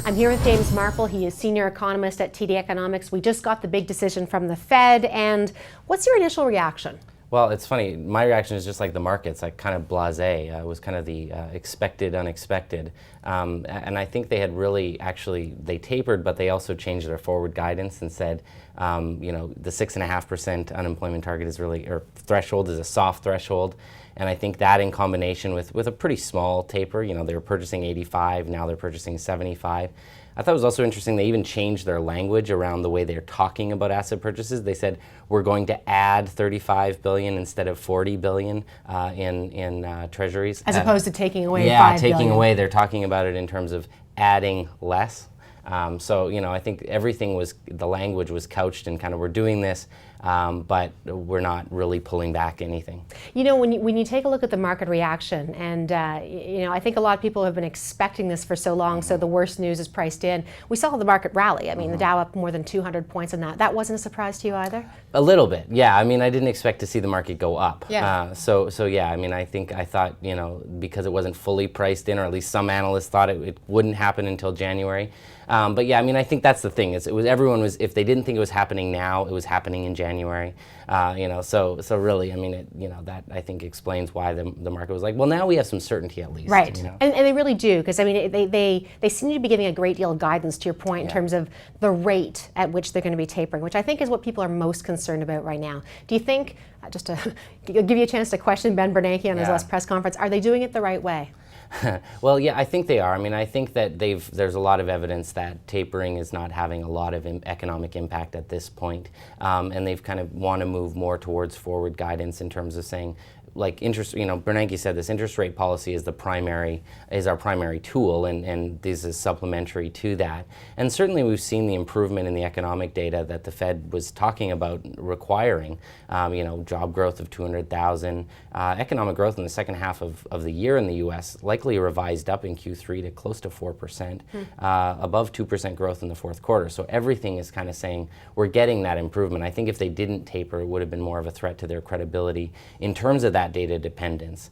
I'm here with James Marple. He is senior economist at TD Economics. We just got the big decision from the Fed, and what's your initial reaction? Well, it's funny. My reaction is just like the markets, like kind of blasé. It was kind of the expected, unexpected. And I think they had really, they tapered, but they also changed their forward guidance and said, the 6.5% unemployment target is really, or threshold is a soft threshold. And I think that in combination with a pretty small taper, they were purchasing 85, now they're purchasing 75. I thought it was also interesting, they even changed their language around the way they're talking about asset purchases. They said, we're going to add 35 billion instead of 40 billion in treasuries. As opposed to taking away 5 billion. Yeah, taking away, they're talking about it in terms of adding less. So, I think the language was couched in kind of, we're doing this, but we're not really pulling back anything. When you take a look at the market reaction, and I think a lot of people have been expecting this for so long, so the worst news is priced in. We saw the market rally. I mean, the Dow up more than 200 points on that. That wasn't a surprise to you either? A little bit, yeah. I mean, I didn't expect to see the market go up. Yeah. So yeah, I mean, I thought, because it wasn't fully priced in, or at least some analysts thought it wouldn't happen until January. But yeah, I mean, I think that's the thing. Everyone was, if they didn't think it was happening now, it was happening in January. So really, I mean, that I think explains why the market was like, well, now we have some certainty at least. Right, and they really do, because I mean, they seem to be giving a great deal of guidance, to your point, in terms of the rate at which they're going to be tapering, which I think is what people are most concerned about right now. Do you think, just to give you a chance to question Ben Bernanke on his last press conference, are they doing it the right way? Well, yeah, I think they are. I mean, I think that there's a lot of evidence that tapering is not having a lot of economic impact at this point, and they've kind of want to move more towards forward guidance in terms of saying, like interest, Bernanke said this interest rate policy is our primary tool, and this is supplementary to that. And certainly we've seen the improvement in the economic data that the Fed was talking about requiring, job growth of 200,000, economic growth in the second half of the year in the U.S. likely revised up in Q3 to close to 4%, above 2% growth in the fourth quarter. So everything is kind of saying we're getting that improvement. I think if they didn't taper, it would have been more of a threat to their credibility in terms of that data dependence.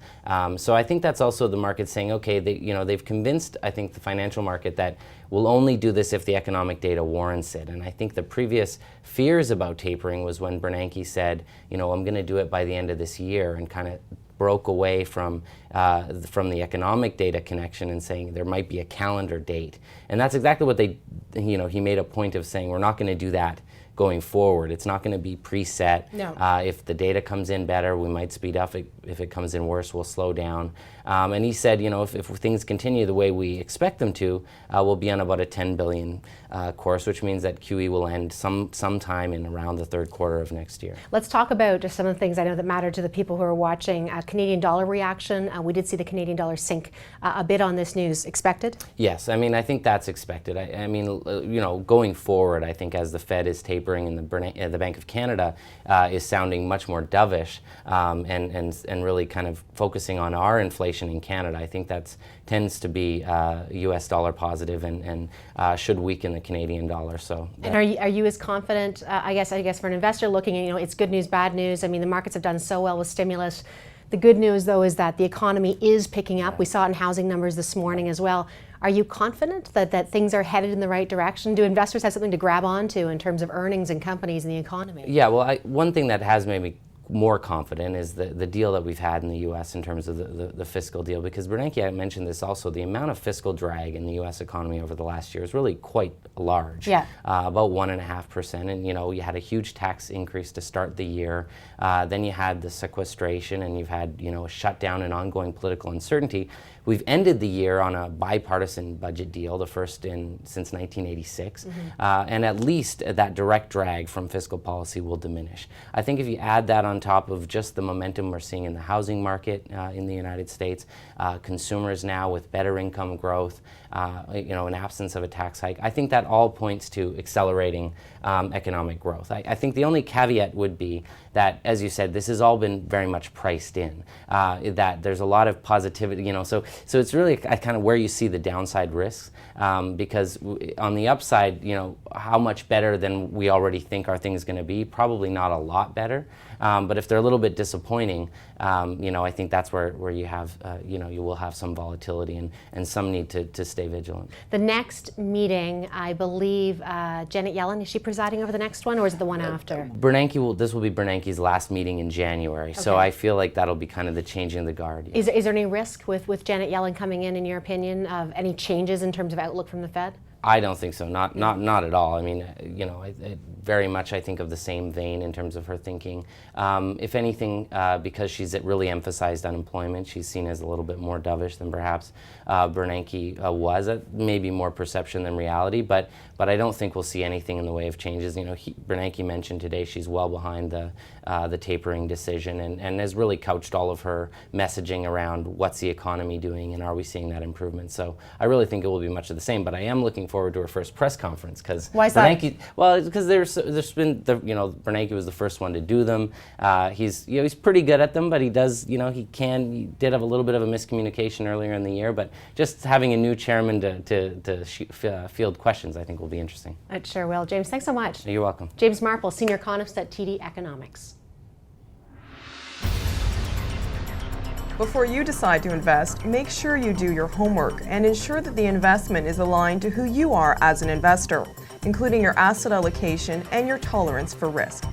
So I think that's also the market saying, okay, they've convinced, I think, the financial market that we'll only do this if the economic data warrants it. And I think the previous fears about tapering was when Bernanke said, I'm going to do it by the end of this year, and kind of broke away from the economic data connection and saying there might be a calendar date. And that's exactly what he made a point of saying, we're not going to do that going forward. It's not going to be preset. No. If the data comes in better, we might speed up. If it comes in worse, we'll slow down. And he said, if things continue the way we expect them to, we'll be on about a 10 billion course, which means that QE will end sometime in around the third quarter of next year. Let's talk about just some of the things I know that matter to the people who are watching. Canadian dollar reaction. We did see the Canadian dollar sink a bit on this news. Expected? Yes, I mean, I think that's expected. I mean, going forward, I think as the Fed is tapering and the Bank of Canada is sounding much more dovish and really kind of focusing on our inflation in Canada, I think that tends to be U.S. dollar positive and should weaken the Canadian dollar. So. And are you as confident? I guess for an investor looking at, it's good news, bad news. I mean, the markets have done so well with stimulus. The good news, though, is that the economy is picking up. We saw it in housing numbers this morning as well. Are you confident that things are headed in the right direction? Do investors have something to grab onto in terms of earnings and companies in the economy? Yeah, well, one thing that has made me more confident is the deal that we've had in the U.S. in terms of the fiscal deal, because Bernanke mentioned this also, the amount of fiscal drag in the U.S. economy over the last year is really quite large, about 1.5%, and you had a huge tax increase to start the year, then you had the sequestration, and you've had a shutdown and ongoing political uncertainty. We've ended the year on a bipartisan budget deal, the first since 1986, and at least that direct drag from fiscal policy will diminish. I think if you add that on top of just the momentum we're seeing in the housing market in the United States, consumers now with better income growth, in absence of a tax hike, I think that all points to accelerating economic growth. I think the only caveat would be that, as you said, this has all been very much priced in, that there's a lot of positivity, so it's really kind of where you see the downside risks, because on the upside, how much better than we already think our thing's going to be? Probably not a lot better. But if they're a little bit disappointing, I think that's where you have, you will have some volatility and some need to stay vigilant. The next meeting, I believe, Janet Yellen, is she presiding over the next one, or is it the one after? This will be Bernanke's last meeting in January, so I feel like that'll be kind of the changing of the guard. Is there any risk with Janet Yellen coming in your opinion, of any changes in terms of outlook from the Fed? I don't think so. Not at all. I mean, I very much I think of the same vein in terms of her thinking. If anything, because she's really emphasized unemployment, she's seen as a little bit more dovish than perhaps Bernanke was. Maybe more perception than reality, but I don't think we'll see anything in the way of changes. Bernanke mentioned today she's well behind the tapering decision and has really couched all of her messaging around what's the economy doing and are we seeing that improvement. So I really think it will be much of the same. But I am looking forward to her first press conference because Bernanke. Well, because there's been Bernanke was the first one to do them. He's pretty good at them, but he did have a little bit of a miscommunication earlier in the year. But just having a new chairman to field questions, I think will be interesting. It sure will. James, thanks so much. You're welcome. James Marple, Senior Economist at TD Economics. Before you decide to invest, make sure you do your homework and ensure that the investment is aligned to who you are as an investor, including your asset allocation and your tolerance for risk.